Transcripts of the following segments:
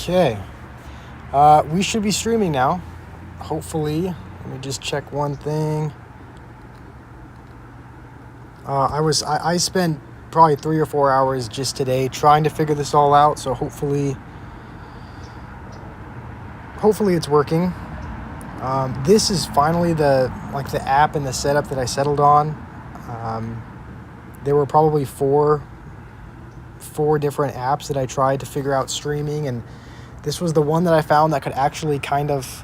Okay. We should be streaming now. Hopefully. Let me just check one thing. I spent probably 3 or 4 hours just today trying to figure this all out, so hopefully it's working. This is finally the app and the setup that I settled on. There were probably four different apps that I tried to figure out streaming, and this was the one that I found that could actually kind of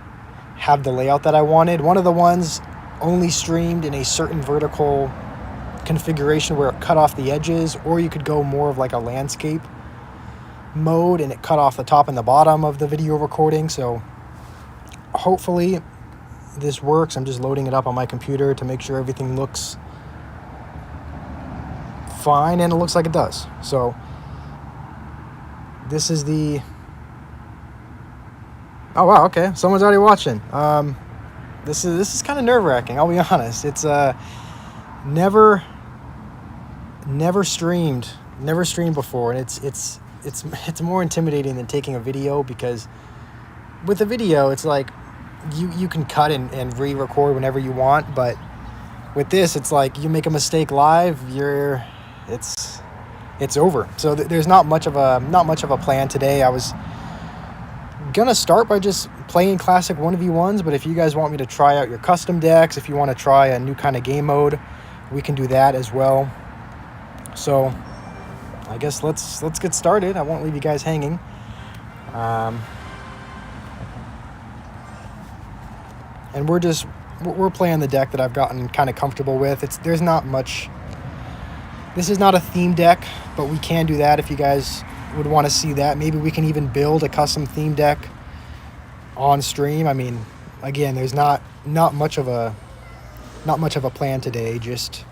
have the layout that I wanted. One of the ones only streamed in a certain vertical configuration where it cut off the edges, or you could go more of like a landscape mode and it cut off the top and the bottom of the video recording. So hopefully this works. I'm just loading it up on my computer to make sure everything looks fine, and it looks like it does. So this is the... Oh wow, okay, someone's already watching. This is kind of nerve-wracking, I'll be honest. It's never streamed before, and it's more intimidating than taking a video, because with a video it's like you can cut and re-record whenever you want, but with this it's like you make a mistake live, it's over. So there's not much of a plan today. I was gonna start by just playing classic 1v1s, but if you guys want me to try out your custom decks, if you want to try a new kind of game mode, we can do that as well. So I guess let's get started. I won't leave you guys hanging. And we're playing the deck that I've gotten kind of comfortable with. There's not much. This is not a theme deck, but we can do that if you guys would want to see that. Maybe we can even build a custom theme deck on stream. I mean, again, there's not much of a plan today. Just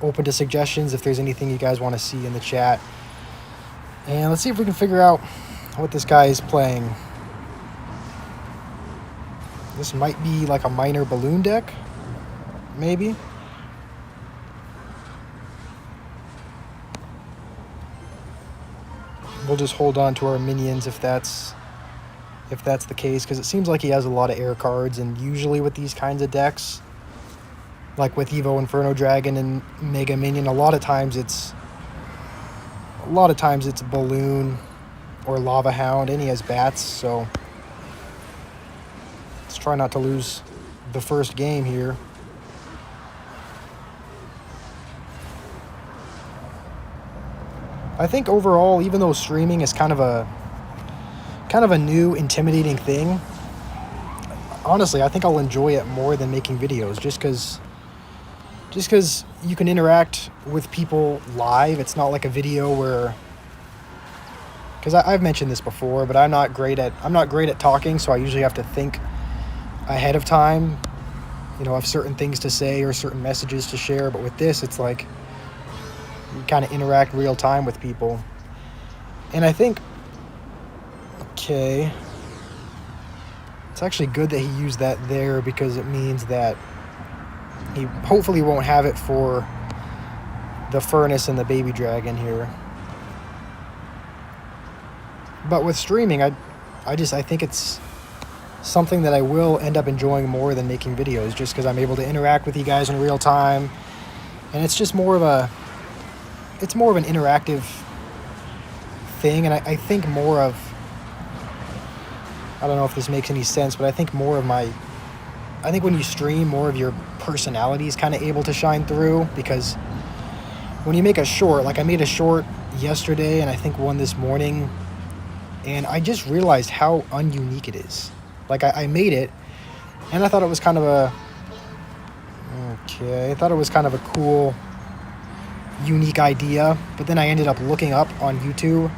open to suggestions if there's anything you guys want to see in the chat. And let's see if we can figure out what this guy is playing. This might be like a minor balloon deck, maybe. We'll just hold on to our minions if that's the case, because it seems like he has a lot of air cards, and usually with these kinds of decks, like with Evo Inferno Dragon and Mega Minion, a lot of times it's Balloon or Lava Hound, and he has bats, so let's try not to lose the first game here. I think overall, even though streaming is kind of a new, intimidating thing, honestly, I think I'll enjoy it more than making videos, just because you can interact with people live. It's not like a video where, because I've mentioned this before, but I'm not great at talking, so I usually have to think ahead of time, of certain things to say or certain messages to share. But with this, it's like you kind of interact real time with people. And I think, okay, it's actually good that he used that there, because it means that he hopefully won't have it for the Furnace and the Baby Dragon here. But with streaming, I think it's something that I will end up enjoying more than making videos, just because I'm able to interact with you guys in real time, and it's just more of an interactive thing. And I think more of, I don't know if this makes any sense, but I think when you stream, more of your personality is kind of able to shine through, because when you make a short, like I made a short yesterday and I think one this morning, and I just realized how ununique it is. Like I made it and I thought it was kind of a cool, unique idea, but then I ended up looking up on YouTube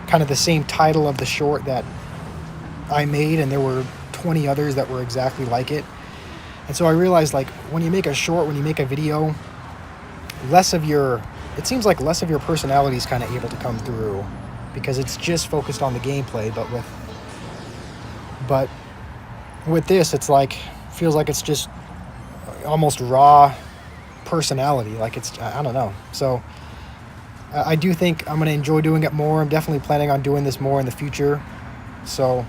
kind of the same title of the short that I made, and there were 20 others that were exactly like it. And so I realized, like, when you make a short, when you make a video, it seems like less of your personality is kind of able to come through, because it's just focused on the gameplay. But with this, it's like, feels like it's just almost raw personality. Like, I don't know. So I do think I'm going to enjoy doing it more. I'm definitely planning on doing this more in the future. So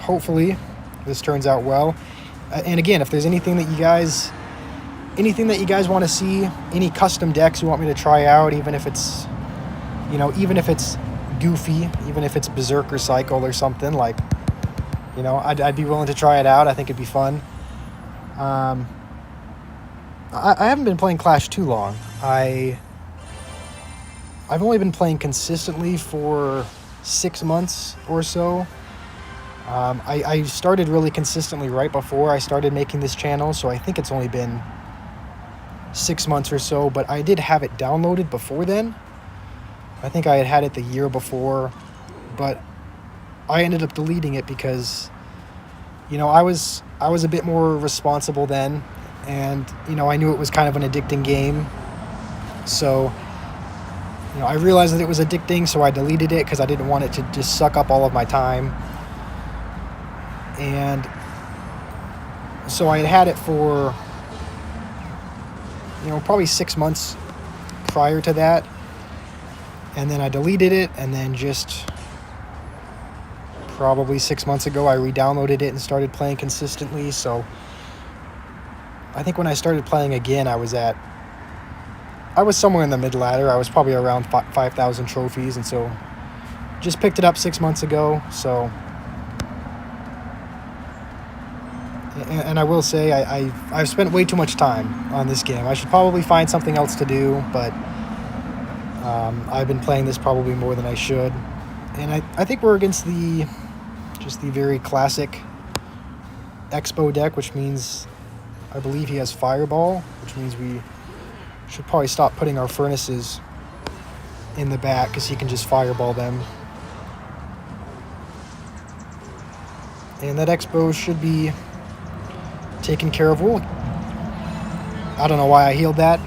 hopefully this turns out well. And again, if there's anything that you guys want to see, any custom decks you want me to try out, even if it's goofy, even if it's Berserker Cycle or something, like, I'd be willing to try it out. I think it'd be fun. I haven't been playing Clash too long. I've only been playing consistently for 6 months or so. I started really consistently right before I started making this channel, so I think it's only been 6 months or so, but I did have it downloaded before then. I think I had it the year before, but I ended up deleting it because, I was a bit more responsible then, and, I knew it was kind of an addicting game. So, I realized that it was addicting, so I deleted it because I didn't want it to just suck up all of my time. And so I had it for, probably 6 months prior to that. And then I deleted it, and then just probably 6 months ago, I re-downloaded it and started playing consistently. So I think when I started playing again, I was somewhere in the mid-ladder. I was probably around 5,000 trophies, and so just picked it up 6 months ago. So, and I will say, I've spent way too much time on this game. I should probably find something else to do, but I've been playing this probably more than I should. And I think we're against the very classic Expo deck, which means I believe he has Fireball, which means we should probably stop putting our furnaces in the back because he can just Fireball them. And that Expo should be taken care of. I don't know why I healed that.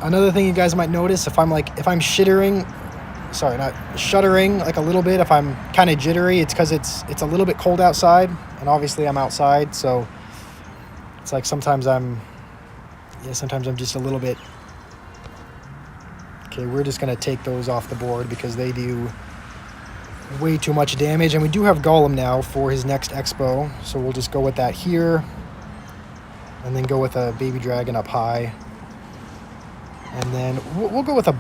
Another thing you guys might notice, if I'm shuddering like a little bit, if I'm kind of jittery, it's because it's a little bit cold outside, and obviously I'm outside, so it's like sometimes I'm just a little bit. Okay, we're just gonna take those off the board because they do way too much damage, and we do have Golem now for his next Expo, so we'll just go with that here, and then go with a Baby Dragon up high, and then we'll go with a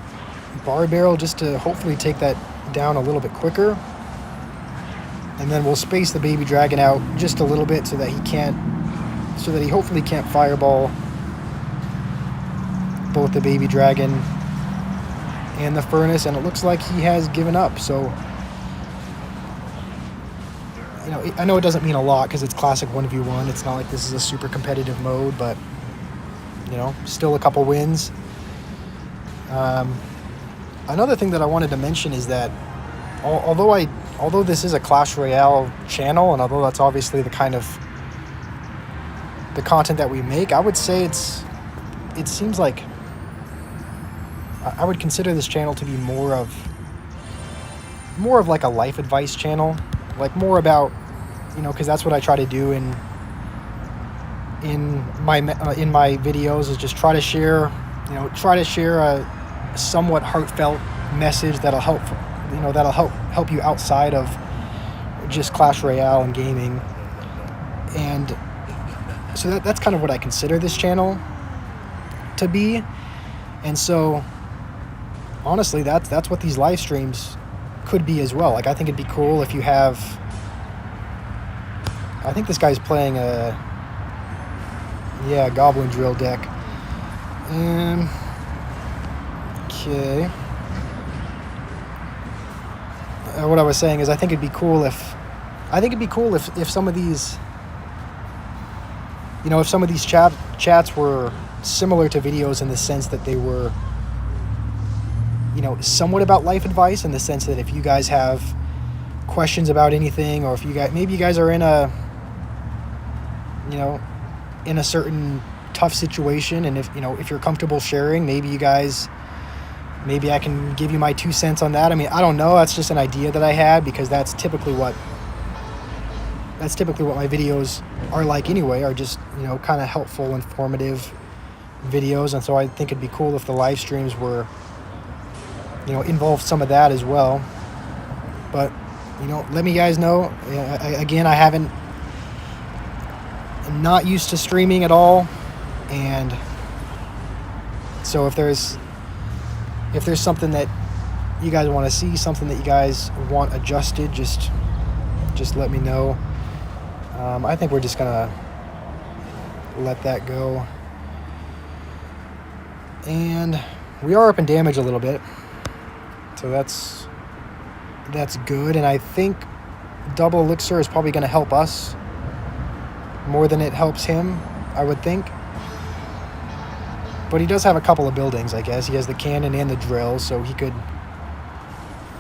Bar Barrel just to hopefully take that down a little bit quicker, and then we'll space the Baby Dragon out just a little bit so that he hopefully can't Fireball both the Baby Dragon and the Furnace, and it looks like he has given up. So I know it doesn't mean a lot because it's classic 1v1. It's not like this is a super competitive mode, but still a couple wins. Another thing that I wanted to mention is that although this is a Clash Royale channel, and although that's obviously the kind of the content that we make, I would say it seems like I would consider this channel to be more of like a life advice channel, like more about, because that's what I try to do in my videos, is just try to share a somewhat heartfelt message that'll help you outside of just Clash Royale and gaming. And so that's kind of what I consider this channel to be. And so honestly, that's what these live streams could be as well. Like, I think it'd be cool if you have, I think this guy's playing a Goblin Drill deck. Okay. What I was saying is I think it'd be cool if some of these, if some of these chats were similar to videos in the sense that they were, somewhat about life advice, in the sense that if you guys have questions about anything, or if you guys are in a, in a certain tough situation, and if you're comfortable sharing, maybe I can give you my 2 cents on that. I mean, I don't know. That's just an idea that I had, because that's typically what my videos are like anyway, are just, kind of helpful, informative videos, and so I think it'd be cool if the live streams were, involved some of that as well. But let me guys know. Again, I'm not used to streaming at all, and so if there's something that you guys want to see, something that you guys want adjusted, just let me know. I think we're just gonna let that go. And we are up in damage a little bit, so that's good. And I think double elixir is probably going to help us more than it helps him, I would think. But he does have a couple of buildings, I guess. He has the cannon and the drill, so he could...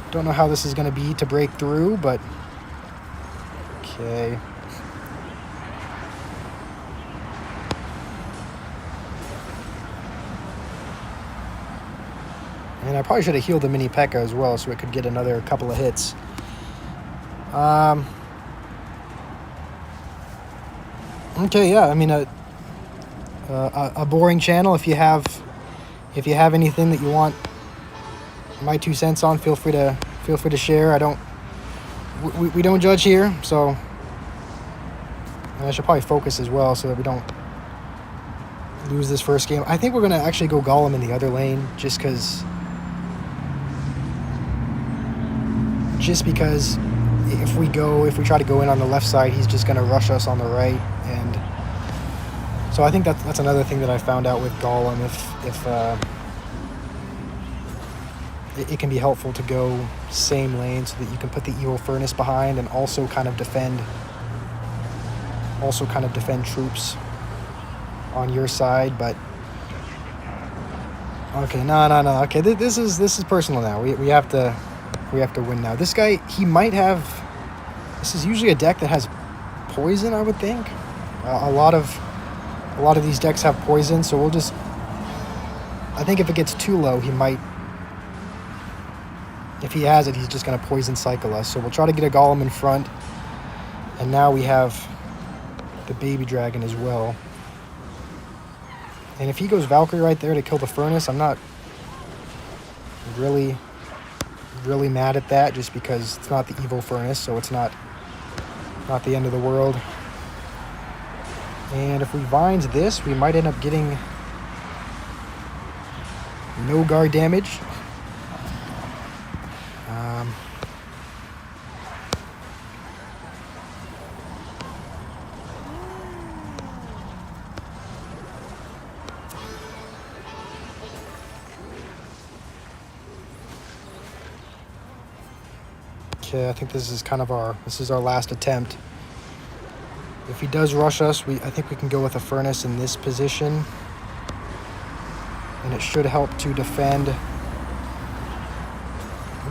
Don't know how this is going to be to break through, but... Okay. And I probably should have healed the mini P.E.K.K.A. as well, so it could get another couple of hits. Okay, yeah. I mean, a boring channel. If you have anything that you want my 2 cents on, feel free to share. We don't judge here, so. And I should probably focus as well so that we don't lose this first game. I think we're gonna actually go Golem in the other lane, just because if we try to go in on the left side, he's just gonna rush us on the right. And so I think that's another thing that I found out with Golem. If it can be helpful to go same lane so that you can put the evil furnace behind and also kind of defend troops on your side. But okay, no. Okay, this is personal now. We have to win now. This guy, he might have... This is usually a deck that has poison, I would think. A lot of these decks have poison, so we'll just... I think if it gets too low, he might... If he has it, he's just going to poison cycle us. So we'll try to get a Golem in front. And now we have the baby dragon as well. And if he goes Valkyrie right there to kill the furnace, I'm not really mad at that, just because it's not the evil furnace, so it's not the end of the world. And if we vines this, we might end up getting no guard damage. Okay, I think this is our last attempt. If he does rush us, I think we can go with a furnace in this position, and it should help to defend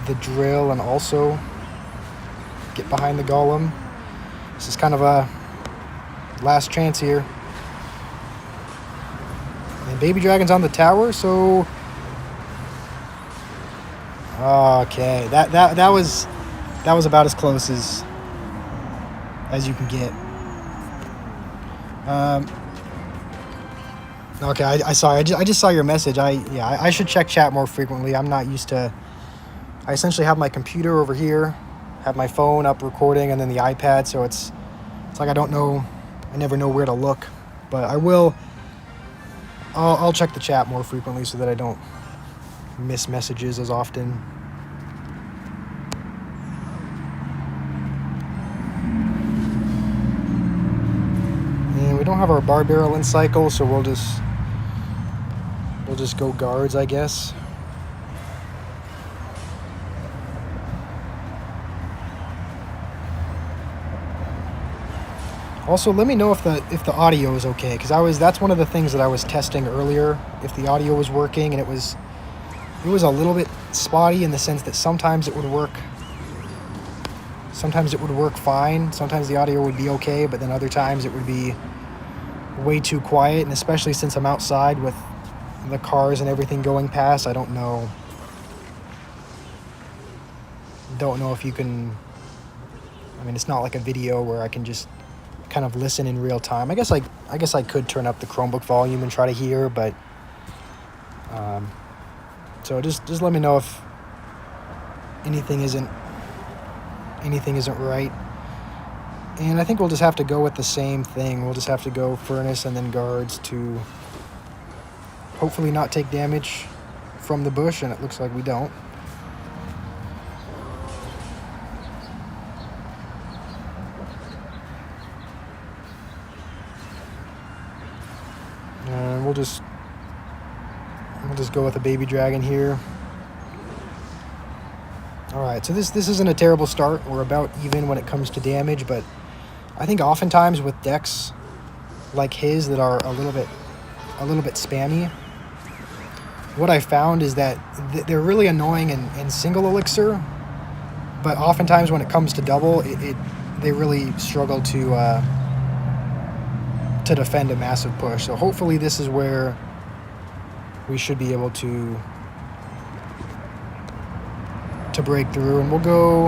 the drill and also get behind the Golem. This is kind of a last chance here. And baby dragon's on the tower, so okay, that was about as close as you can get. Okay, I just saw your message. I should check chat more frequently. I'm not used to... I essentially have my computer over here, have my phone up recording, and then the iPad, so it's like I never know where to look. But I'll check the chat more frequently so that I don't miss messages as often. And we don't have our bar barrel in cycle, so we'll just go guards, I guess. Also, let me know if the audio is okay, because that's one of the things that I was testing earlier, if the audio was working, and it was a little bit spotty in the sense that sometimes it would work fine, sometimes the audio would be okay, but then other times it would be way too quiet. And especially since I'm outside with the cars and everything going past, I don't know if you can... I mean, it's not like a video where I can just kind of listen in real time. I guess I could turn up the Chromebook volume and try to hear, but so just let me know if anything isn't right. And I think we'll just have to go with the same thing. We'll just have to go furnace and then guards to hopefully not take damage from the bush, and it looks like we don't. And we'll just go with a baby dragon here. All right, so this isn't a terrible start. We're about even when it comes to damage, but I think oftentimes with decks like his that are a little bit spammy, what I found is that they're really annoying in single elixir, but oftentimes when it comes to double, they really struggle to defend a massive push. So hopefully this is where we should be able to break through, and we'll go.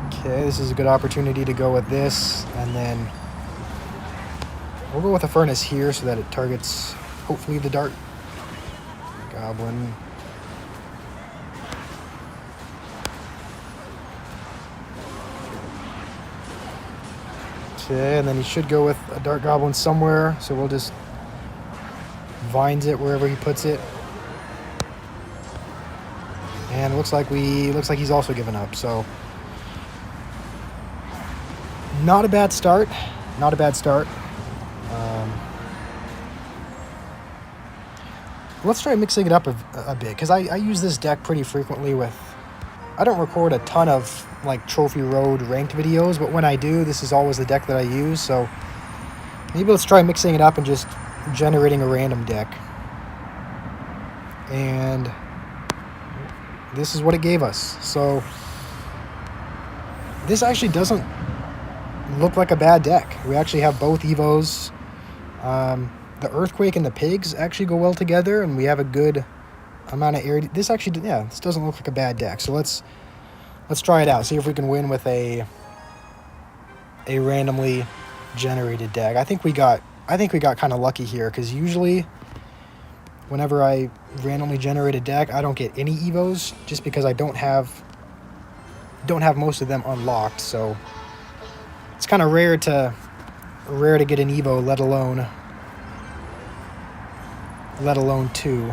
Okay, this is a good opportunity to go with this, and then we'll go with a furnace here so that it targets hopefully the dart goblin. Okay, and then he should go with a dart goblin somewhere, so we'll just vines it wherever he puts it. And looks like he's also given up. So not a bad start. Not a bad start. Let's try mixing it up a bit, because I use this deck pretty frequently with. I don't record a ton of like Trophy Road ranked videos, but when I do, this is always the deck that I use. So maybe let's try mixing it up and just generating a random deck. And this is what it gave us. So this actually doesn't look like a bad deck. We actually have both Evos. The Earthquake and the Pigs actually go well together, and we have a good amount of area. This actually, yeah, this doesn't look like a bad deck. So let's try it out. See if we can win with a randomly generated deck. I think we got kind of lucky here, because usually whenever I randomly generate a deck, I don't get any Evos just because I don't have most of them unlocked. So it's kind of rare to get an Evo, let alone two.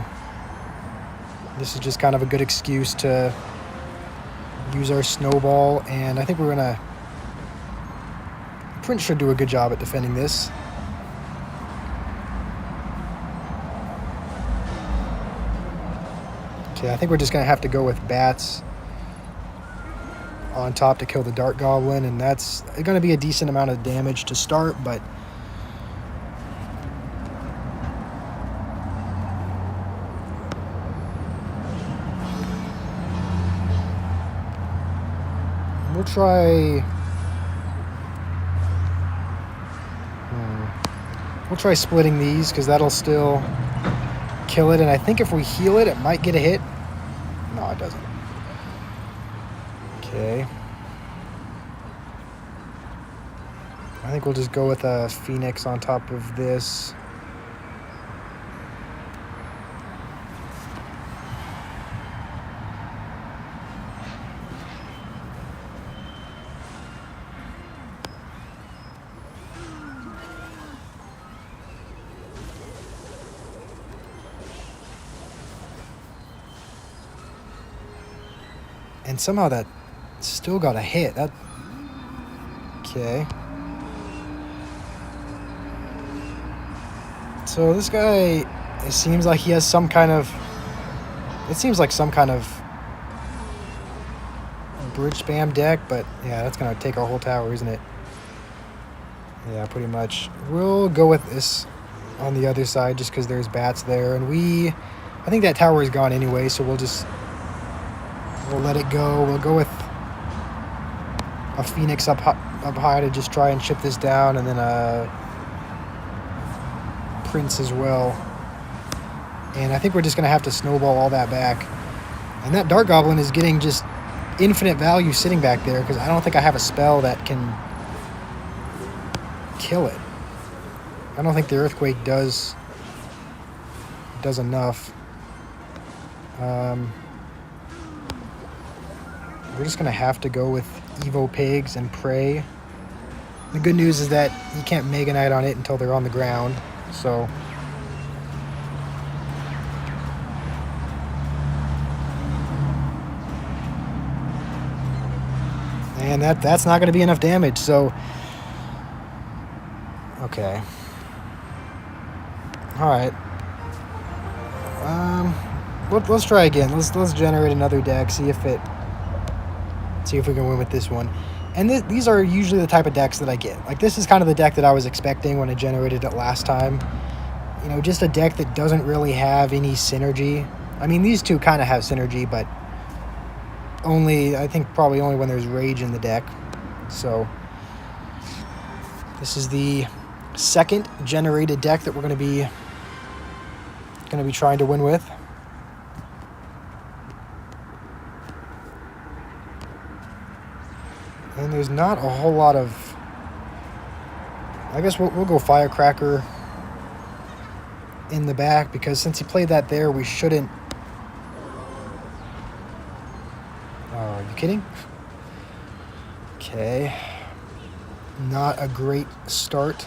This is just kind of a good excuse to use our snowball, and I think Prince should do a good job at defending this. Okay, I think we're just going to have to go with bats on top to kill the Dart Goblin, and that's going to be a decent amount of damage to start, but we'll try splitting these, because that'll still kill it, and I think if we heal it, it might get a hit. No, it doesn't. Okay. I think we'll just go with a Phoenix on top of this. And somehow that still got a hit. Okay. So this guy, it seems like he has some kind of bridge spam deck, but yeah, that's gonna take our whole tower, isn't it? Yeah, pretty much. We'll go with this on the other side just because there's bats there, and I think that tower is gone anyway, so we'll let it go. We'll go with a Phoenix up high to just try and chip this down, and then a Prince as well. And I think we're just going to have to snowball all that back. And that Dart Goblin is getting just infinite value sitting back there, because I don't think I have a spell that can kill it. I don't think the Earthquake does enough. We're just going to have to go with Evo Pigs and pray. The good news is that you can't Mega Knight on it until they're on the ground, so... And that's not going to be enough damage, so... Okay. Alright. Let's try again. Let's generate another deck, see if we can win with this one. And these are usually the type of decks that I get. Like, this is kind of the deck that I was expecting when I generated it last time. You know, just a deck that doesn't really have any synergy. I mean, these two kind of have synergy, but I think probably only when there's Rage in the deck. So, this is the second generated deck that we're going to be trying to win with. And there's not a whole lot of... I guess we'll go Firecracker in the back, because since he played that there, we shouldn't... Oh, are you kidding? Okay. Not a great start.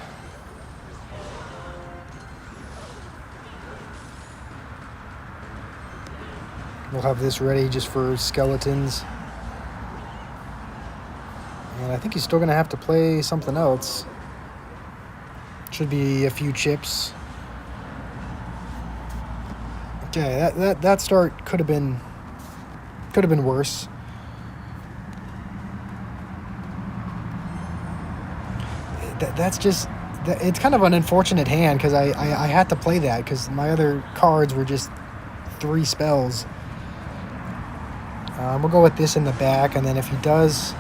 We'll have this ready just for skeletons. And I think he's still going to have to play something else. Should be a few chips. Okay, that start could have been worse. That's just... It's kind of an unfortunate hand, because I had to play that, because my other cards were just 3 spells. We'll go with this in the back, and then if he does...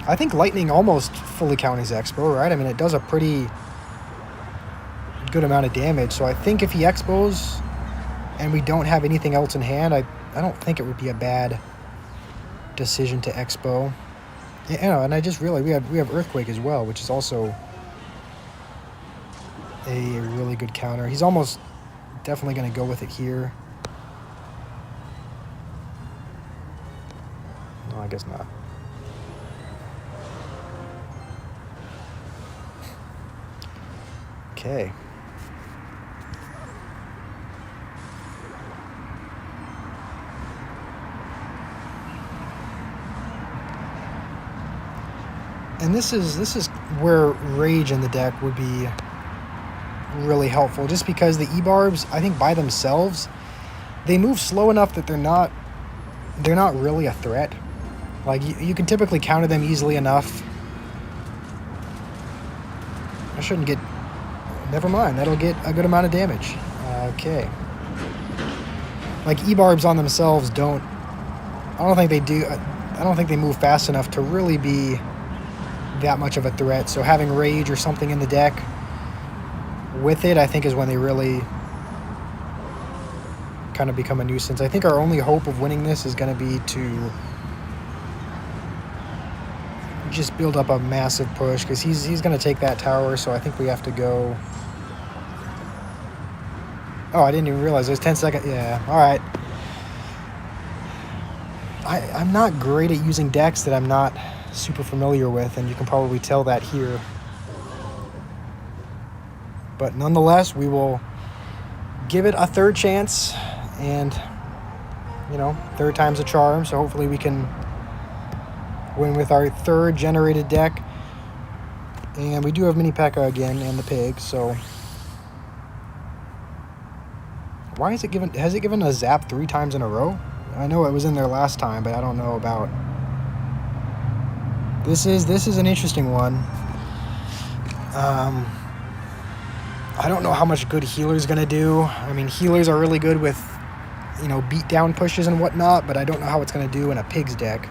I think Lightning almost fully counters Expo, right? I mean, it does a pretty good amount of damage, so I think if he Expos and we don't have anything else in hand, I don't think it would be a bad decision to Expo. You know, and I just realized we have Earthquake as well, which is also a really good counter. He's almost definitely going to go with it here. No, I guess not. Okay. And this is where Rage in the deck would be really helpful, just because the E-Barbs, I think by themselves, they move slow enough that they're not really a threat. Like, you can typically counter them easily enough. I shouldn't get... Never mind, that'll get a good amount of damage. Okay. Like, E-Barbs on themselves don't... I don't think they do... I don't think they move fast enough to really be that much of a threat. So having Rage or something in the deck with it, I think, is when they really kind of become a nuisance. I think our only hope of winning this is going to be to just build up a massive push, because he's going to take that tower, so I think we have to go... Oh, I didn't even realize there's 10 seconds. Yeah, all right. I'm not great at using decks that I'm not super familiar with, and you can probably tell that here. But nonetheless, we will give it a third chance, and, you know, third time's a charm, so hopefully we can win with our third generated deck. And we do have Mini P.E.K.K.A again and the pig, so... Why is it given... Has it given a zap 3 times in a row? I know it was in there last time, but I don't know about... This is an interesting one. I don't know how much good Healer's going to do. I mean, Healers are really good with, you know, beatdown pushes and whatnot, but I don't know how it's going to do in a Pig's deck.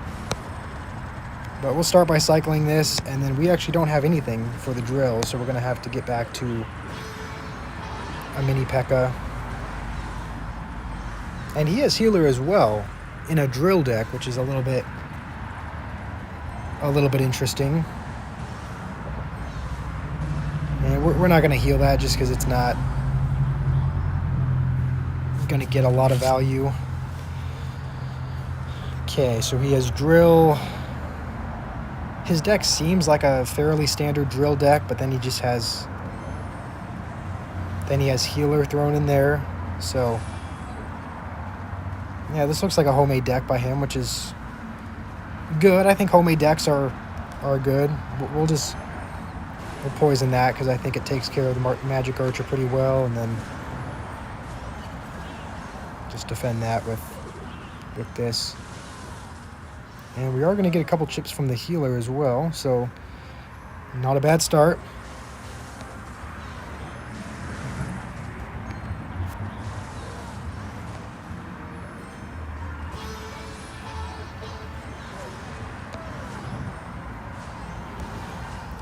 But we'll start by cycling this, and then we actually don't have anything for the drill, so we're going to have to get back to a Mini P.E.K.K.A. And he has Healer as well in a drill deck, which is a little bit interesting. we're not going to heal that just because it's not going to get a lot of value. Okay, so he has drill. His deck seems like a fairly standard drill deck, but then he just has... Then he has healer thrown in there. So, yeah, this looks like a homemade deck by him, which is good. I think homemade decks are good. We'll poison that because I think it takes care of the Magic Archer pretty well, and then just defend that with this. And we are going to get a couple chips from the healer as well, so not a bad start.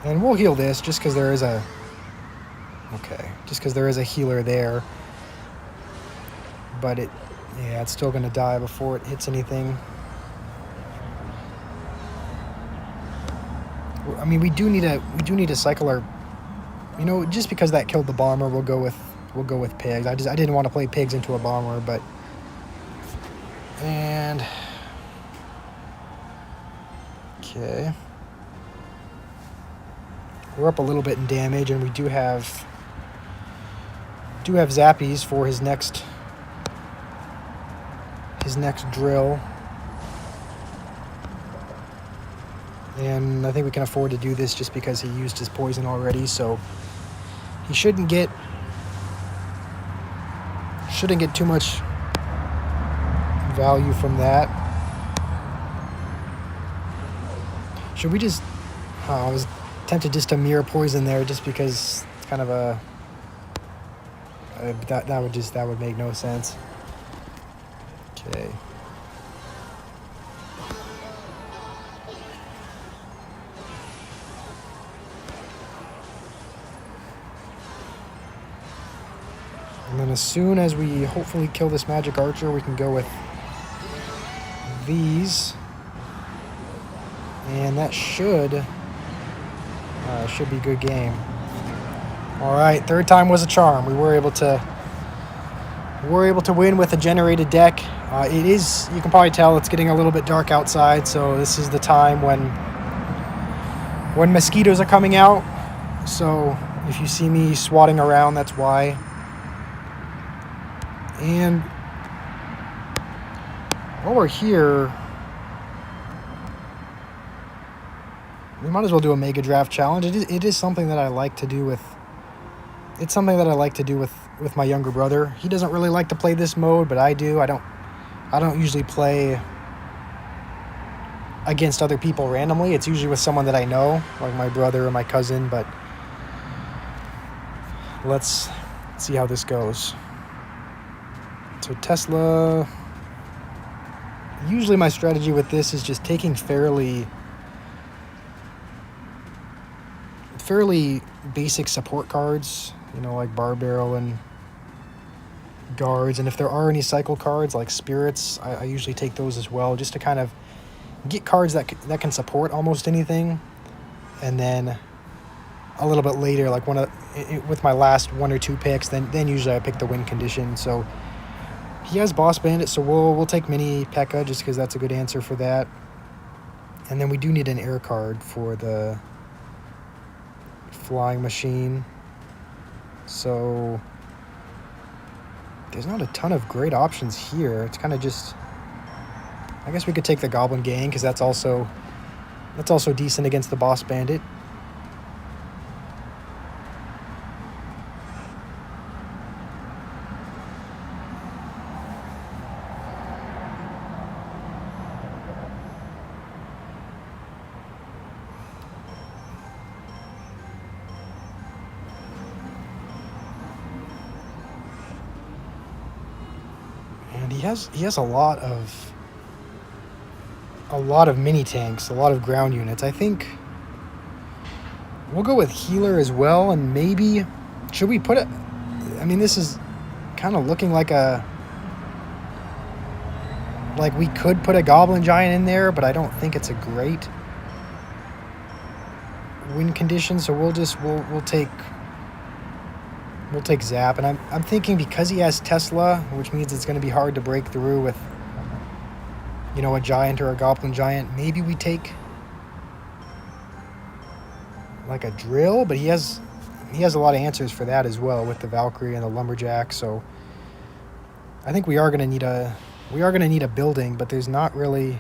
And we'll heal this just because there is a... Okay, just because there is a healer there. But it's still going to die before it hits anything. I mean, we do need to cycle our... You know, just because that killed the bomber, we'll go with pigs. I didn't want to play pigs into a bomber, but... And... Okay. We're up a little bit in damage, and we do have zappies for his next drill. And I think we can afford to do this just because he used his poison already, so he shouldn't get too much value from that. Should we just... I was tempted just to mirror poison there just because it's kind of a... that would make no sense. Okay. And then as soon as we hopefully kill this Magic Archer, we can go with these. And that should be a good game. All right, third time was a charm. We were able to win with a generated deck. It is, you can probably tell it's getting a little bit dark outside, so this is the time when mosquitoes are coming out. So if you see me swatting around, that's why. And while we're here, we might as well do a Mega Draft Challenge. It is something that I like to do with... It's something that I like to do with my younger brother. He doesn't really like to play this mode, but I do. I don't usually play against other people randomly. It's usually with someone that I know, like my brother or my cousin, but let's see how this goes. So Tesla... Usually my strategy with this is just taking fairly basic support cards, you know, like Bar Barrel and Guards, and if there are any cycle cards like Spirits, I usually take those as well, just to kind of get cards that can support almost anything. And then a little bit later, like with my last one or two picks, then usually I pick the win condition. So he has Boss Bandit, so we'll take Mini P.E.K.K.A. just because that's a good answer for that. And then we do need an air card for the Flying Machine. So there's not a ton of great options here. It's kind of just... I guess we could take the Goblin Gang because that's also decent against the Boss Bandit. He has a lot of mini tanks, a lot of ground units. I think we'll go with healer as well, and maybe should we put it? I mean, this is kind of looking like we could put a Goblin Giant in there, but I don't think it's a great win condition. So we'll take We'll take Zap, and I'm thinking because he has Tesla, which means it's going to be hard to break through with, you know, a giant or a goblin giant. Maybe we take like a drill, but he has a lot of answers for that as well with the Valkyrie and the lumberjack. So I think we are going to need a building, but there's not really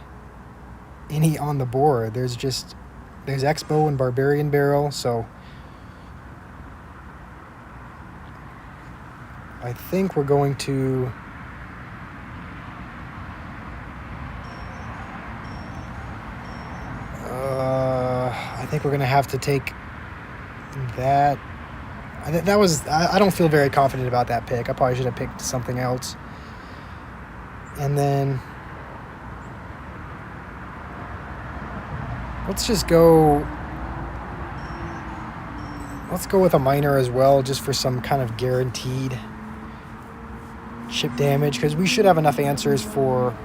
any on the board. There's Expo and Barbarian Barrel, so I think we're going to I think we're going to have to take that. I don't feel very confident about that pick. I probably should have picked something else. And then let's go with a miner as well, just for some kind of guaranteed chip damage, because we should have enough answers for...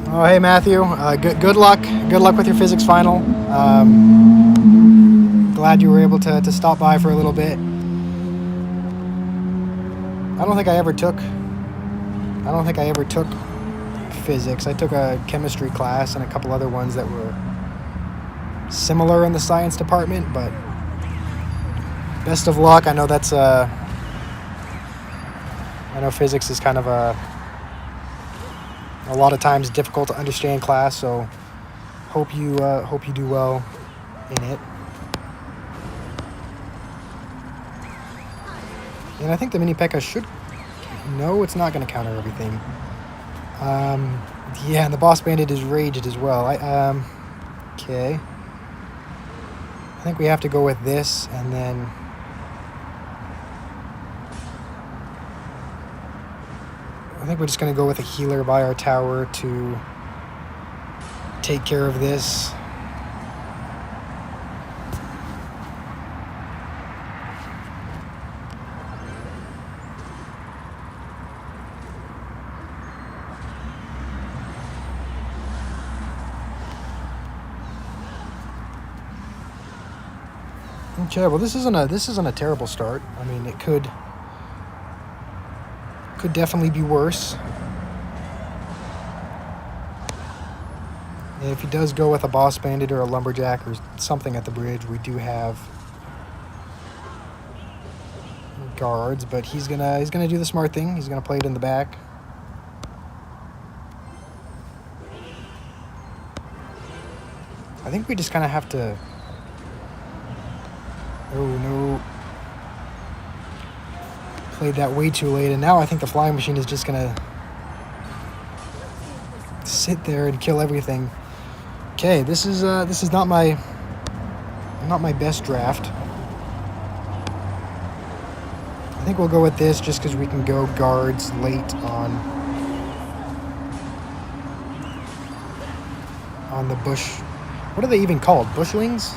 Oh, hey, Matthew. Good luck. Good luck with your physics final. Glad you were able to stop by for a little bit. I don't think I ever took physics. I took a chemistry class and a couple other ones that were similar in the science department, but best of luck. I know physics is kind of a lot of times difficult to understand class, so hope you do well in it. And I think the mini P.E.K.K.A should... No, it's not going to counter everything. Yeah, and the boss bandit is raged as well. Okay. I think we have to go with this, and then... I think we're just going to go with a healer by our tower to take care of this. Okay, well, this isn't a terrible start. I mean, it could definitely be worse. And if he does go with a boss bandit or a lumberjack or something at the bridge, we do have guards, but he's gonna do the smart thing. He's gonna play it in the back. I think we just kind of have to... Oh, no. Played that way too late, and now I think the flying machine is just going to sit there and kill everything. Okay, this is not my best draft. I think we'll go with this just because we can go guards late on the bush. What are they even called? Bushlings?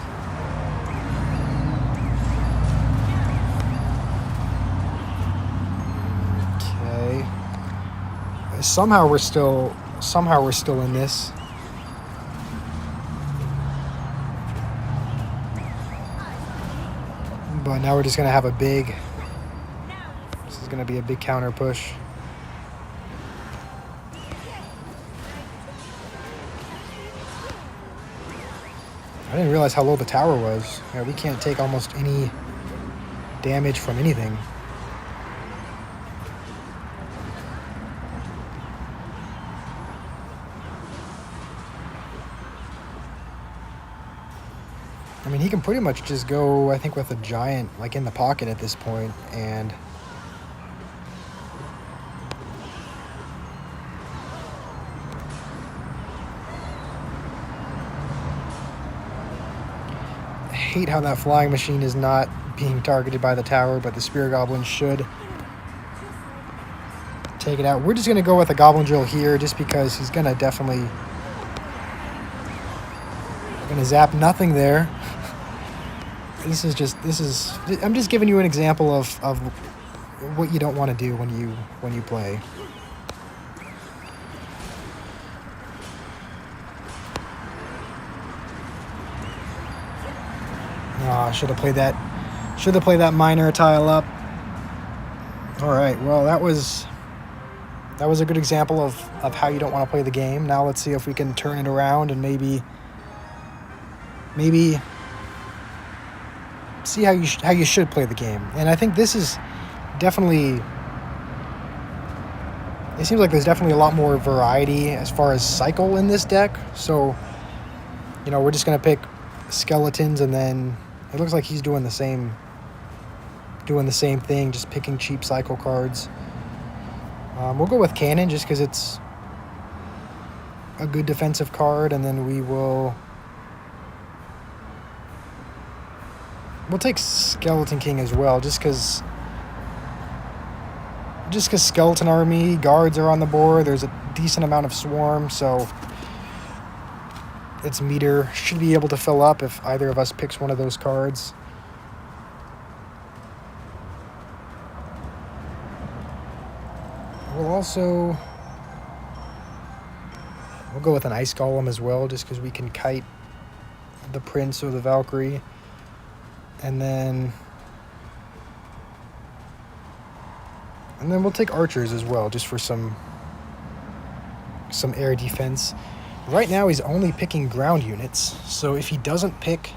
Somehow we're still in this. But now we're just gonna have this is gonna be a big counter push. I didn't realize how low the tower was. Yeah, we can't take almost any damage from anything. I mean, he can pretty much just go, I think, with a giant, like, in the pocket at this point, and... I hate how that flying machine is not being targeted by the tower, but the spear goblin should take it out. We're just going to go with a goblin drill here, just because he's going to definitely... Going to zap nothing there. I'm just giving you an example of what you don't want to do when you play. Oh, I should have played that Should have played that minor tile up. All right, well, that was a good example of how you don't want to play the game. Now let's see if we can turn it around and maybe see how you should play the game. And I think this is definitely, it seems like there's definitely a lot more variety as far as cycle in this deck. So, you know, we're just going to pick skeletons, and then it looks like he's doing the same thing, just picking cheap cycle cards. We'll go with cannon just because it's a good defensive card, and then we'll take Skeleton King as well, just because Skeleton Army guards are on the board. There's a decent amount of swarm, so its meter should be able to fill up if either of us picks one of those cards. We'll go with an Ice Golem as well, just because we can kite the Prince or the Valkyrie. And then we'll take archers as well, just for some air defense. Right now he's only picking ground units, so if he doesn't pick,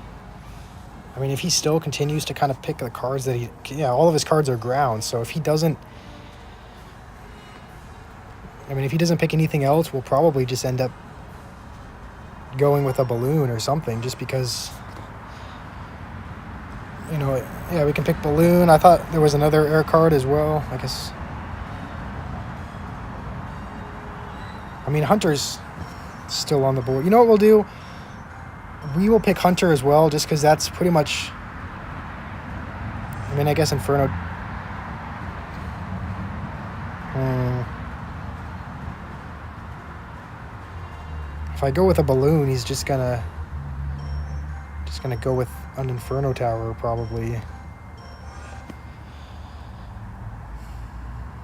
I mean, if he still continues to kind of pick the cards that all of his cards are ground, so if he doesn't pick anything else, we'll probably just end up going with a balloon or something, just because, you know, yeah, we can pick balloon. I thought there was another air card as well, I guess. I mean, Hunter's still on the board. You know what we'll do? We will pick Hunter as well, just because that's pretty much, I mean, I guess Inferno. If I go with a balloon, he's just gonna go with an Inferno Tower probably.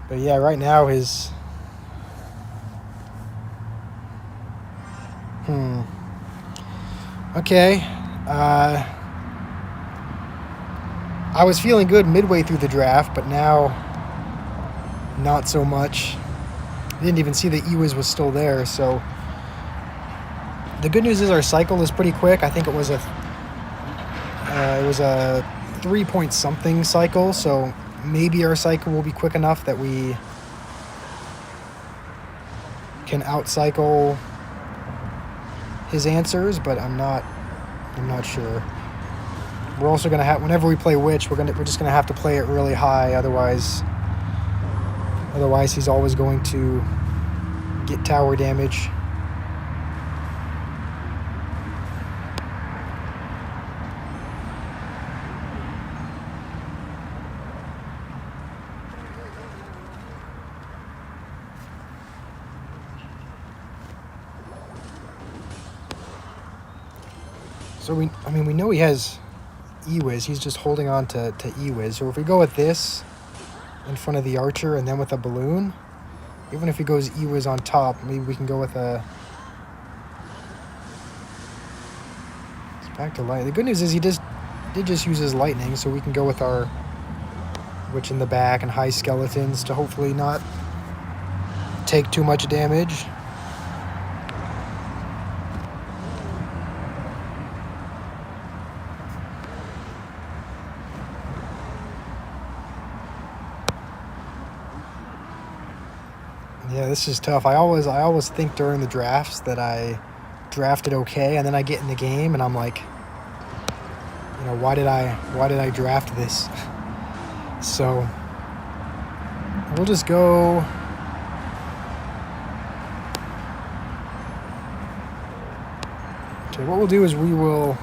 But yeah, right now his okay. I was feeling good midway through the draft, but now not so much. I didn't even see that Ewiz was still there, so the good news is our cycle is pretty quick. I think it was a 3-point something cycle, so maybe our cycle will be quick enough that we can outcycle his answers, but I'm not sure. We're also gonna have, whenever we play Witch, we're just gonna have to play it really high, otherwise he's always going to get tower damage. So we know he has Ewiz. He's just holding on to Ewiz. So if we go with this in front of the archer and then with a balloon, even if he goes Ewiz on top, maybe we can go with a... It's back to light. The good news is he did just use his lightning, so we can go with our Witch in the back and high skeletons to hopefully not take too much damage. Yeah, this is tough. I always think during the drafts that I drafted okay, and then I get in the game and I'm like, you know, why did I draft this? So we'll just go. Okay, what we'll do is we'll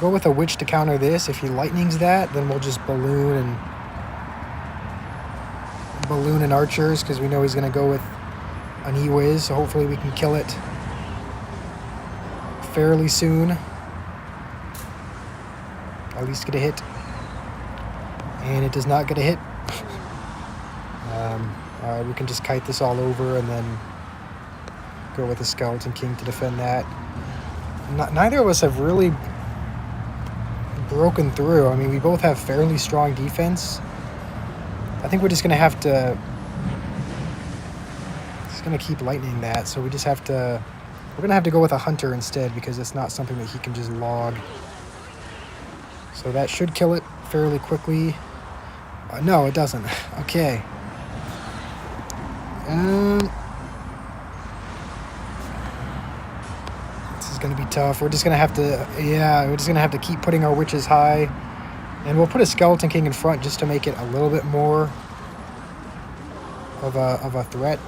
go with a Witch to counter this. If he lightnings that, then we'll just balloon and archers, because we know he's going to go with an Ewiz, so hopefully we can kill it fairly soon. At least get a hit. And it does not get a hit. Alright, we can just kite this all over and then go with the Skeleton King to defend that. Neither of us have really broken through. I mean, we both have fairly strong defense. I think we're just going to have to... It's going to keep lightning that, so we just have to... We're going to have to go with a hunter instead because it's not something that he can just log. So that should kill it fairly quickly. No, it doesn't. Okay. This is going to be tough. We're just going to have to... Yeah, we're just going to have to keep putting our witches high. And we'll put a Skeleton King in front just to make it a little bit more of a threat.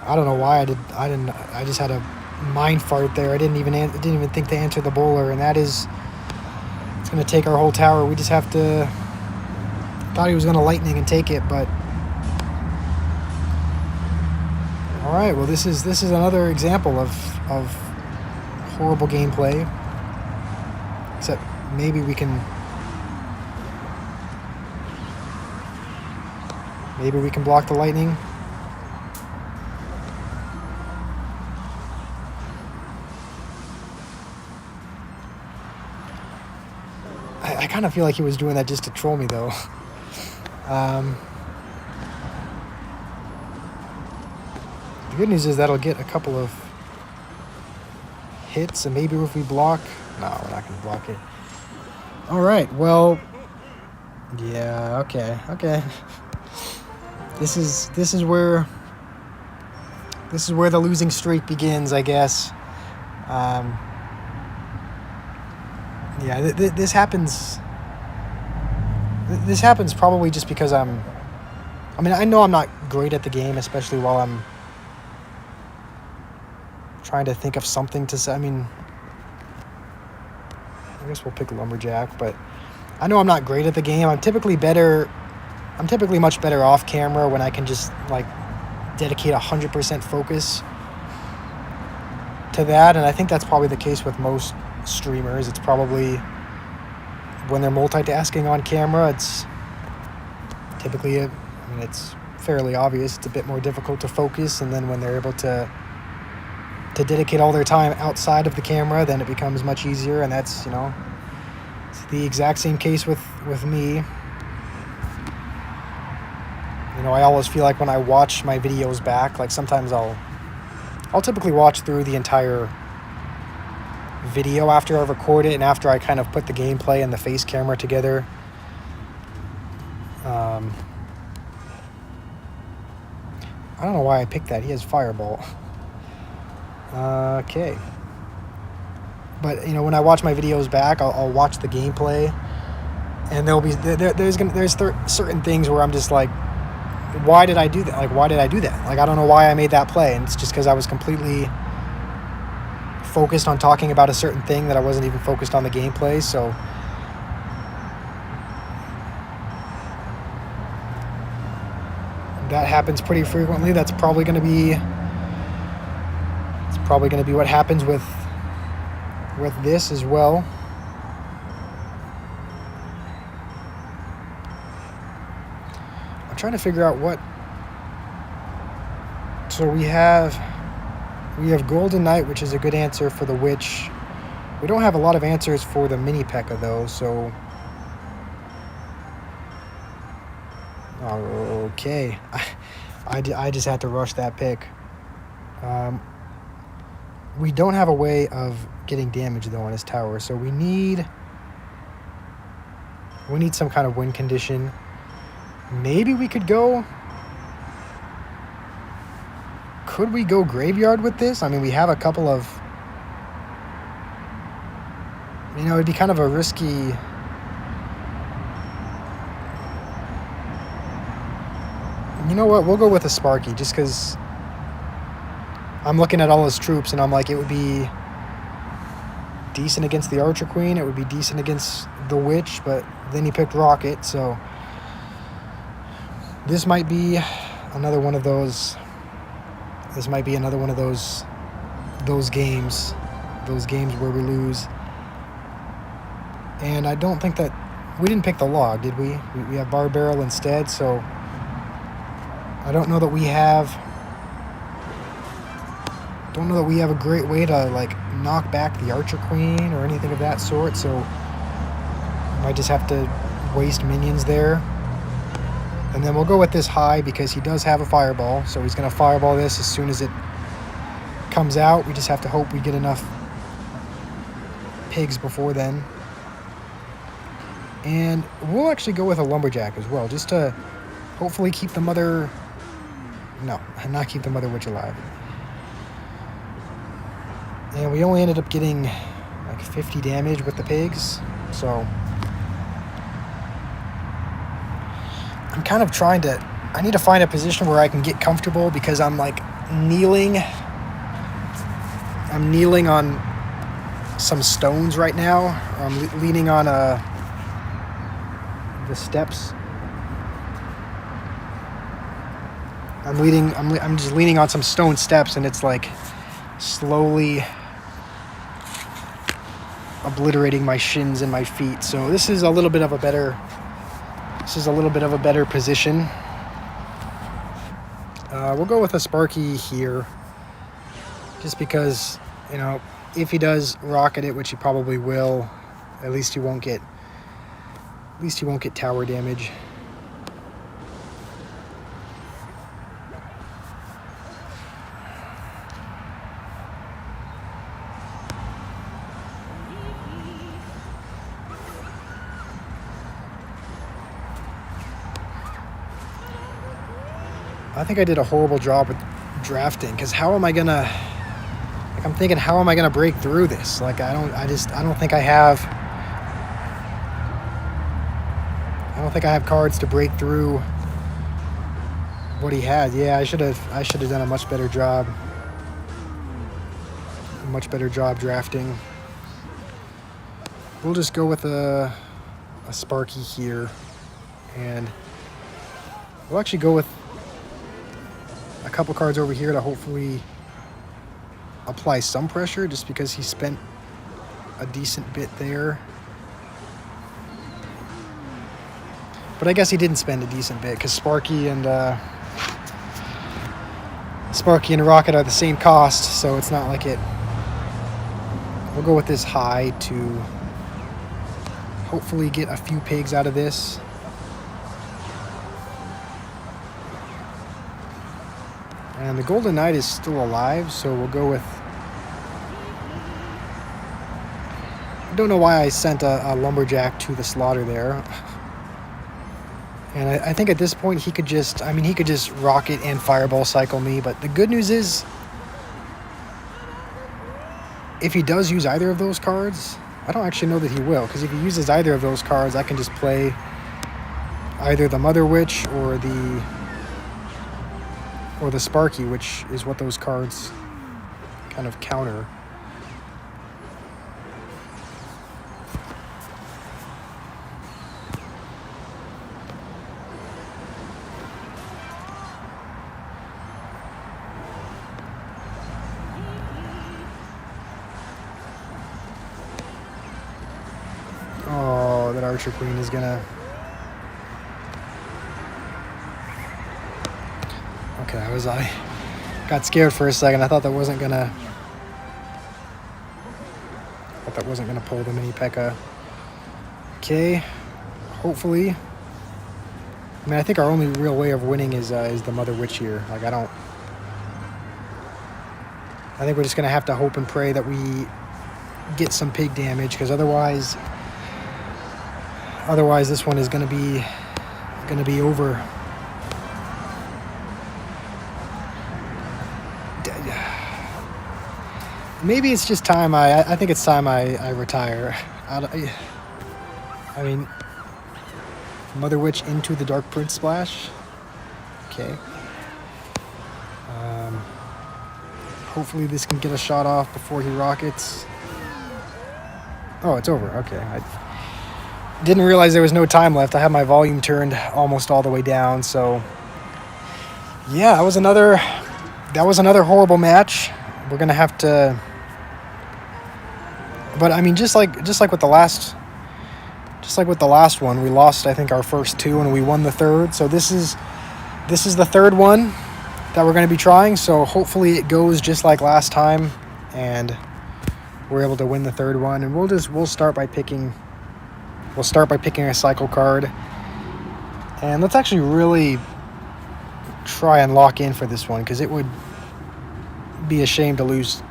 I don't know why I just had a mind fart there. I didn't even think to answer the bowler, and that is... It's going to take our whole tower. We just have to... Thought he was going to lightning and take it, but... All right, well, this is another example of horrible gameplay. Except maybe we can block the lightning. I kind of feel like he was doing that just to troll me, though. The good news is that'll get a couple of hits, and maybe if we block... No, we're not going to block it. All right, well... Yeah, okay. This is where the losing streak begins, I guess. Yeah, this happens. This happens probably just because I mean, I know I'm not great at the game, especially while I'm trying to think of something to say. I mean, I guess we'll pick Lumberjack, but I know I'm not great at the game. I'm typically much better off camera when I can just like dedicate 100% focus to that, and I think that's probably the case with most streamers. It's probably when they're multitasking on camera, it's typically it's fairly obvious it's a bit more difficult to focus, and then when they're able to dedicate all their time outside of the camera, then it becomes much easier, and that's, it's the exact same case with me. I always feel like when I watch my videos back, like sometimes I'll typically watch through the entire video after I record it and after I kind of put the gameplay and the face camera together. I don't know why I picked that. He has Fireball. Okay. But when I watch my videos back, I'll watch the gameplay, and there's certain things where I'm just like, why did I do that? Like, why did I do that? Like, I don't know why I made that play, and it's just because I was completely focused on talking about a certain thing that I wasn't even focused on the gameplay. So that happens pretty frequently. That's probably going to be what happens with this as well. I'm trying to figure out what... So we have Golden Knight, which is a good answer for the Witch. We don't have a lot of answers for the Mini P.E.K.K.A. though, so... Okay. I just had to rush that pick. We don't have a way of getting damage though on his tower, so we need some kind of win condition. Maybe we could go... Could we go Graveyard with this? I mean, we have a couple of... it'd be kind of a risky... You know what? We'll go with a Sparky, just because I'm looking at all his troops, and I'm like, it would be decent against the Archer Queen. It would be decent against the Witch, but then he picked Rocket, so... This might be another one of those... This might be another one of those games where we lose. And I don't think that we didn't pick the log, did we? We have bar barrel instead, so I don't know that we have a great way to like knock back the Archer Queen or anything of that sort, so I might just have to waste minions there. And then we'll go with this high because he does have a fireball, so he's going to fireball this as soon as it comes out. We just have to hope we get enough pigs before then. And we'll actually go with a lumberjack as well, just to hopefully keep the mother... No, not keep the mother witch alive. And we only ended up getting like 50 damage with the pigs, so... I'm kind of trying to... I need to find a position where I can get comfortable because I'm like kneeling. I'm kneeling on some stones right now. I'm leaning on the steps. I'm just leaning on some stone steps, and it's like slowly obliterating my shins and my feet. So this is a little bit of a better position. We'll go with a Sparky here, just because, you know, if he does rocket it, which he probably will, at least he won't get tower damage. I think I did a horrible job with drafting, because how am I gonna, like, I'm thinking, how am I gonna break through this? Like, I don't think I have cards to break through what he has. Yeah, I should have done a much better job drafting. We'll just go with a Sparky here, and we'll actually go with a couple cards over here to hopefully apply some pressure, just because he spent a decent bit there. But I guess he didn't spend a decent bit, because Sparky and Rocket are the same cost, so it's not like it... We'll go with this high to hopefully get a few pigs out of this. And the Golden Knight is still alive, so we'll go with... I don't know why I sent a lumberjack to the slaughter there. And I think at this point he could just... I mean, he could just rocket and fireball cycle me, but the good news is, if he does use either of those cards, I don't actually know that he will, because if he uses either of those cards, I can just play either the Mother Witch or the Sparky, which is what those cards kind of counter. Oh, that Archer Queen is gonna... Okay, I got scared for a second. I thought that wasn't gonna pull the mini P.E.K.K.A. Okay, hopefully. I mean, I think our only real way of winning is the Mother Witch here. Like, I think we're just gonna have to hope and pray that we get some pig damage, because otherwise this one is gonna be over. Maybe it's just time I think it's time I retire. I mean, Mother Witch into the Dark Prince splash. Okay. Hopefully this can get a shot off before he rockets. Oh, it's over. Okay. I didn't realize there was no time left. I had my volume turned almost all the way down, so yeah, that was another horrible match. We're gonna have to... But I mean, just like with the last just like with the last one, we lost, I think, our first two and we won the third. So this is the third one that we're going to be trying. So hopefully it goes just like last time and we're able to win the third one. And we'll start by picking a cycle card. And let's actually really try and lock in for this one, because it would be a shame to lose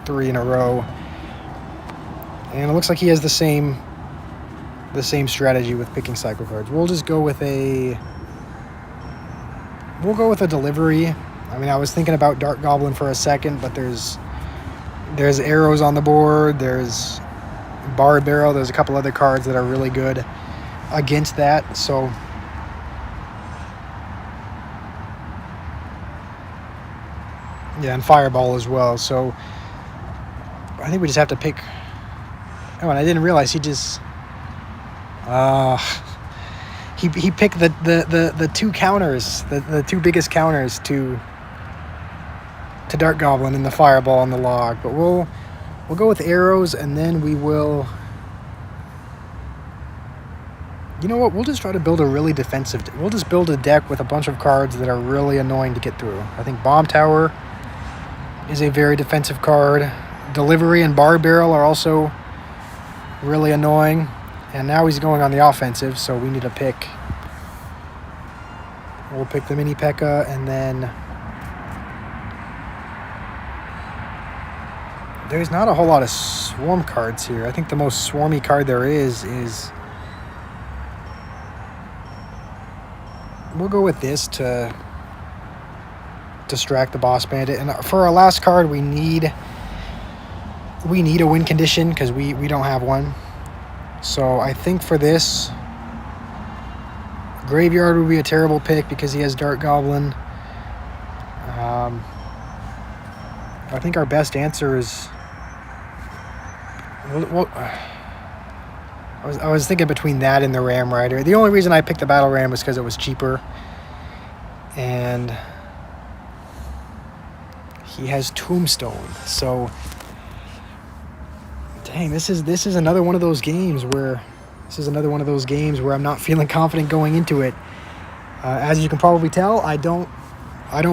3 in a row. And it looks like he has the same strategy with picking cycle cards. We'll go with a delivery. I mean, I was thinking about Dark Goblin for a second, but there's arrows on the board, there's Bar Barrel, there's a couple other cards that are really good against that. So yeah, and Fireball as well. So I think we just have to pick. Oh, and I didn't realize he just he picked the two counters, the two biggest counters to Dark Goblin and the Fireball on the log. But we'll go with arrows, and then we will. You know what? We'll just try to build a really defensive. We'll just build a deck with a bunch of cards that are really annoying to get through. I think Bomb Tower is a very defensive card. Delivery and Bar Barrel are also really annoying. And now he's going on the offensive, so we need to pick. We'll pick the Mini P.E.K.K.A. and then there's not a whole lot of swarm cards here. I think the most swarmy card there is we'll go with this to distract the Boss Bandit. And for our last card, we need a win condition, because we don't have one. So I think for this, Graveyard would be a terrible pick because he has Dark Goblin. I think our best answer is. Well, I was thinking between that and the Ram Rider. The only reason I picked the Battle Ram was because it was cheaper, and he has Tombstone. So, dang, this is another one of those games where I'm not feeling confident going into it. As you can probably tell, I don't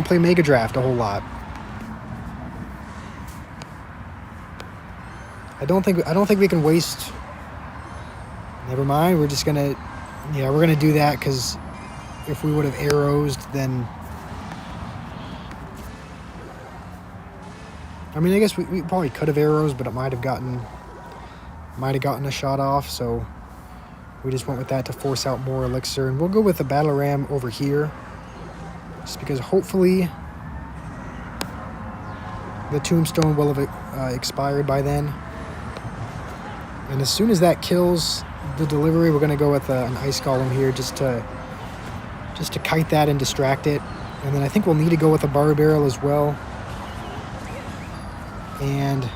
play Mega Draft a whole lot. I don't think we can waste. Never mind. We're gonna do that, because if we would have arrows, then I mean, I guess we probably could have arrows, but it might have gotten a shot off. So we just went with that to force out more elixir, and we'll go with the Battle Ram over here, just because hopefully the Tombstone will have expired by then. And as soon as that kills the delivery, we're going to go with an Ice Golem here just to kite that and distract it. And then I think we'll need to go with a Bar Barrel as well. And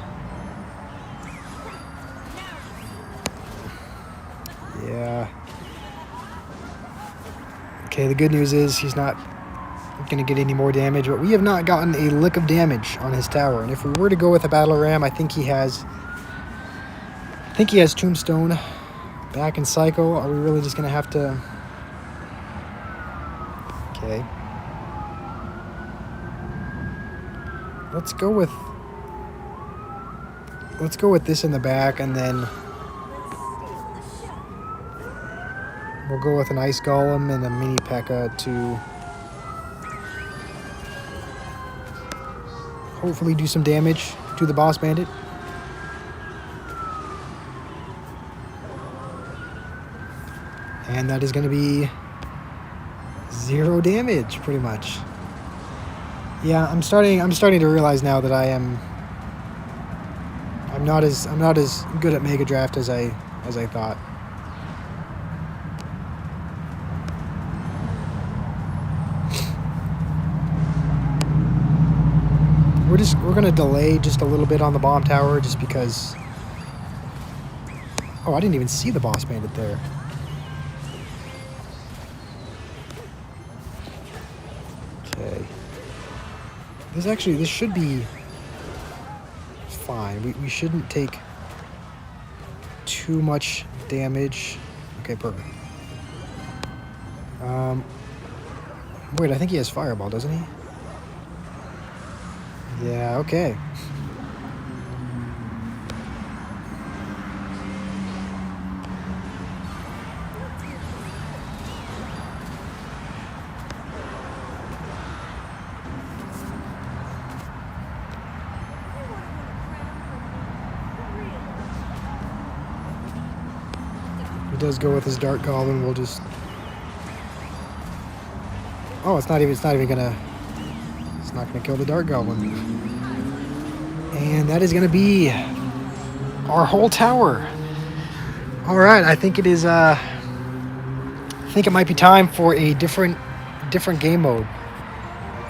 yeah. Okay, the good news is he's not going to get any more damage, but we have not gotten a lick of damage on his tower. And if we were to go with a Battle Ram, I think he has Tombstone back in cycle. Are we really just going to have to... Okay. Let's go with this in the back, and then we'll go with an Ice Golem and a Mini P.E.K.K.A. to hopefully do some damage to the Boss Bandit. And that is going to be 0 damage, pretty much. Yeah, I'm starting to realize now that I'm not as good at Mega Draft as I thought. We're gonna delay just a little bit on the Bomb Tower, just because. Oh, I didn't even see the Boss Bandit there. Okay. This should be fine. We shouldn't take too much damage. Okay, perfect. Wait, I think he has Fireball, doesn't he? Yeah, okay. He does go with his Dart Goblin. We'll just... Oh, it's not even gonna... It's not gonna kill the Dart Goblin. And that is gonna be our whole tower. All right, I think it is. I think it might be time for a different game mode.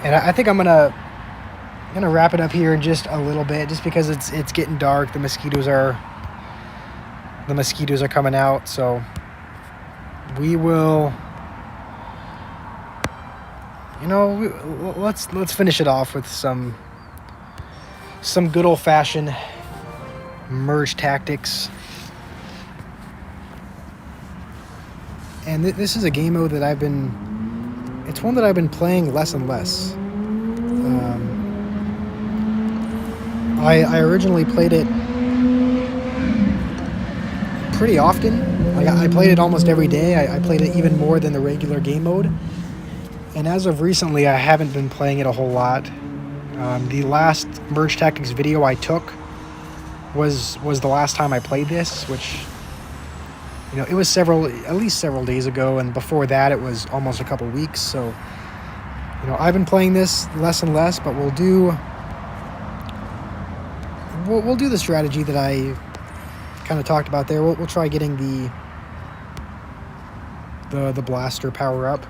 And I think I'm gonna wrap it up here in just a little bit, just because it's getting dark. The mosquitoes are coming out, so we will. Let's finish it off with some good old-fashioned merge tactics. And this is a game mode that it's one that I've been playing less and less. I originally played it pretty often. I played it almost every day. I played it even more than the regular game mode. And as of recently, I haven't been playing it a whole lot. The last Merge Tactics video I took was the last time I played this, which, it was at least several days ago, and before that it was almost a couple weeks. So, I've been playing this less and less, but we'll do the strategy that I kind of talked about there. We'll try getting the blaster power up.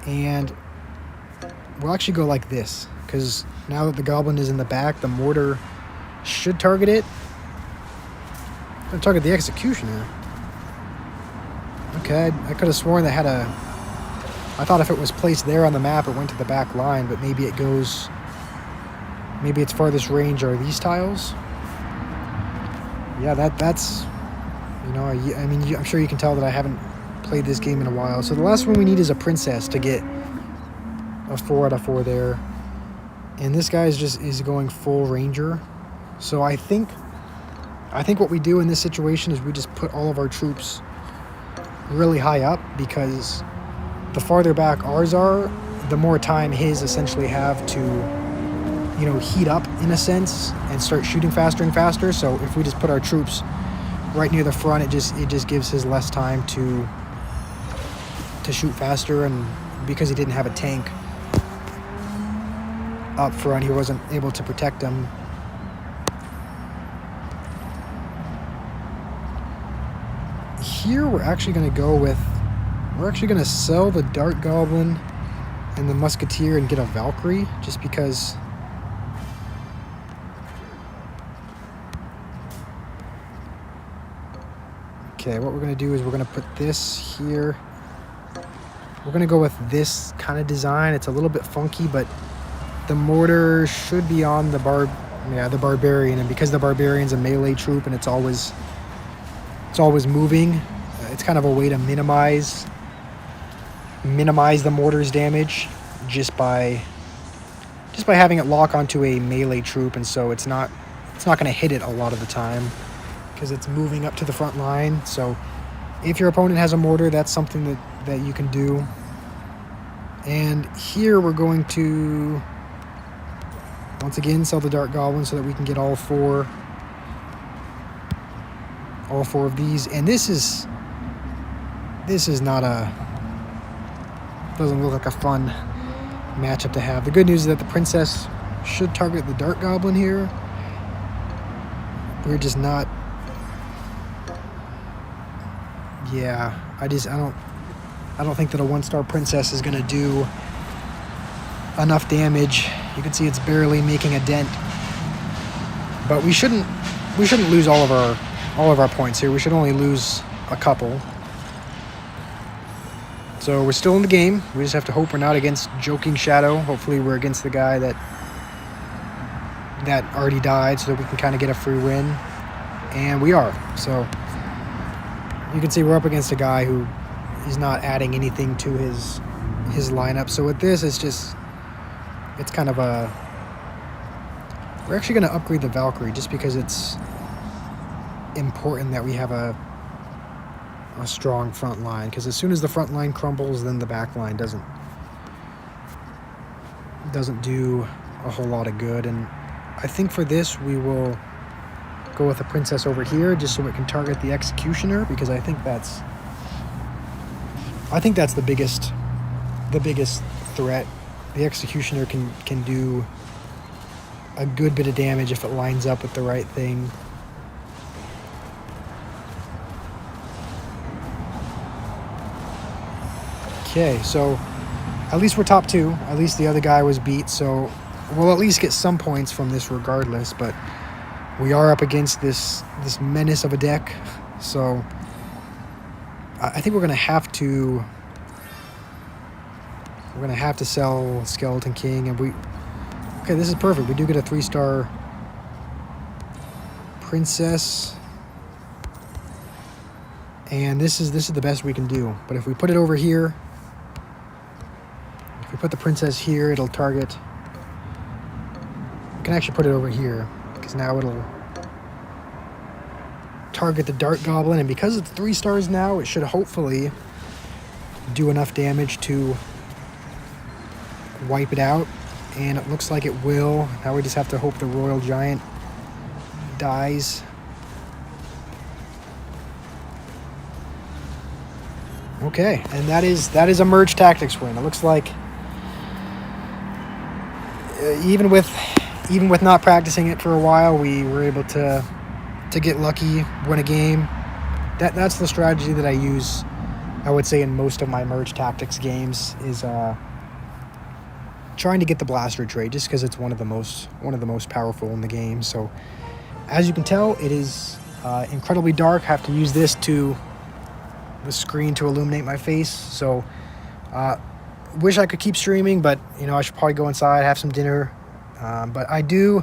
And we'll actually go like this, because now that the goblin is in the back, the mortar should target it. I'm going to target the executioner. Okay, I could have sworn they had I thought if it was placed there on the map, it went to the back line, but maybe its farthest range are these tiles. Yeah, that's... I'm sure you can tell that I haven't played this game in a while. So the last one we need is a princess to get a 4 out of 4 there. And this guy is going full ranger. So I think what we do in this situation is we just put all of our troops really high up, because the farther back ours are, the more time his essentially have to, heat up in a sense and start shooting faster and faster. So if we just put our troops right near the front, it just gives his less time to shoot faster. And because he didn't have a tank up front, he wasn't able to protect them. Here we're actually going to sell the Dart Goblin and the Musketeer and get a Valkyrie, just because okay, what we're going to do is we're going to put this here. We're going to go with this kind of design. It's a little bit funky, but the mortar should be on the Barbarian, and because the Barbarian's a melee troop and it's always moving, it's kind of a way to minimize the mortar's damage just by having it lock onto a melee troop, and so it's not going to hit it a lot of the time because it's moving up to the front line. So if your opponent has a mortar, that's something that you can do. And here we're going to once again sell the Dart Goblin so that we can get all four of these. And this is not doesn't look like a fun matchup to have. The good news is that the princess should target the Dart Goblin here. We're just not. Yeah, I don't think that a 1-star princess is going to do enough damage. You can see it's barely making a dent. But we shouldn't lose all of our points here. We should only lose a couple. So we're still in the game. We just have to hope we're not against Joking Shadow. Hopefully we're against the guy that already died, so that we can kind of get a free win. And we are. So you can see we're up against a guy who is not adding anything to his lineup. So with this, it's kind of a... We're actually going to upgrade the Valkyrie just because it's important that we have a strong front line. Because as soon as the front line crumbles, then the back line doesn't do a whole lot of good. And I think for this, we will go with a princess over here just so it can target the executioner, because I think that's the biggest threat. The executioner can do a good bit of damage if it lines up with the right thing. Okay, so at least we're top 2. At least the other guy was beat, so we'll at least get some points from this regardless, but we are up against this menace of a deck, so I think we're gonna have to sell Skeleton King, and okay, this is perfect. We do get a 3-star princess, and this is the best we can do. But if we put it over here, if we put the princess here, it'll target. We can actually put it over here because now it'll target the Dart Goblin, and because it's 3 stars now, it should hopefully do enough damage to wipe it out, and it looks like it will. Now we just have to hope the Royal Giant dies. Okay, and that is a Merge Tactics win. It looks like even with not practicing it for a while, we were able to get lucky, win a game. That's the strategy that I use, I would say, in most of my Merge Tactics games, is trying to get the blaster trade, just because it's one of the most powerful in the game. So as you can tell, it is incredibly dark. I have to use the screen to illuminate my face. So wish I could keep streaming, but I should probably go inside, have some dinner. But I do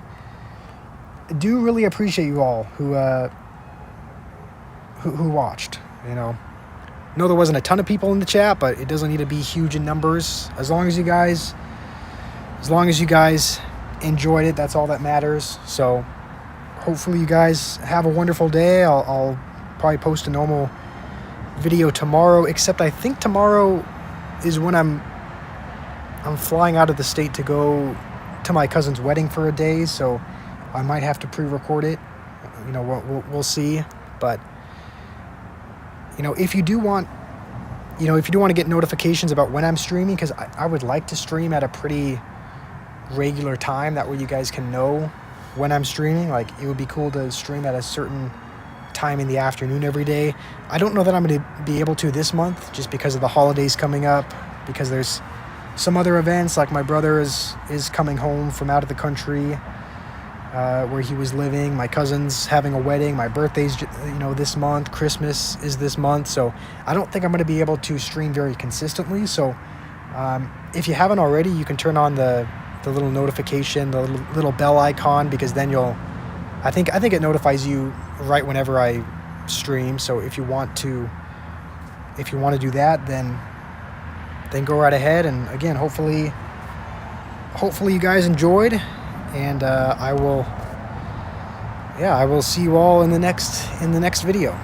really appreciate you all who watched. Know there wasn't a ton of people in the chat, but it doesn't need to be huge in numbers. As long as you guys enjoyed it, that's all that matters. So hopefully you guys have a wonderful day. I'll probably post a normal video tomorrow, except I think tomorrow is when I'm flying out of the state to go to my cousin's wedding for a day, so I might have to pre-record it. We'll see. But if you do want to get notifications about when I'm streaming, because I would like to stream at a pretty regular time, that way you guys can know when I'm streaming. Like, it would be cool to stream at a certain time in the afternoon every day. I don't know that I'm going to be able to this month, just because of the holidays coming up, because there's some other events, like my brother is coming home from out of the country where he was living. My cousin's having a wedding. My birthday's this month. Christmas is this month. So I don't think I'm going to be able to stream very consistently. So if you haven't already, you can turn on the little notification, the little bell icon, because then I think it notifies you right whenever I stream. So if you want to do that, then go right ahead. And again, hopefully you guys enjoyed, and I will see you all in the next video.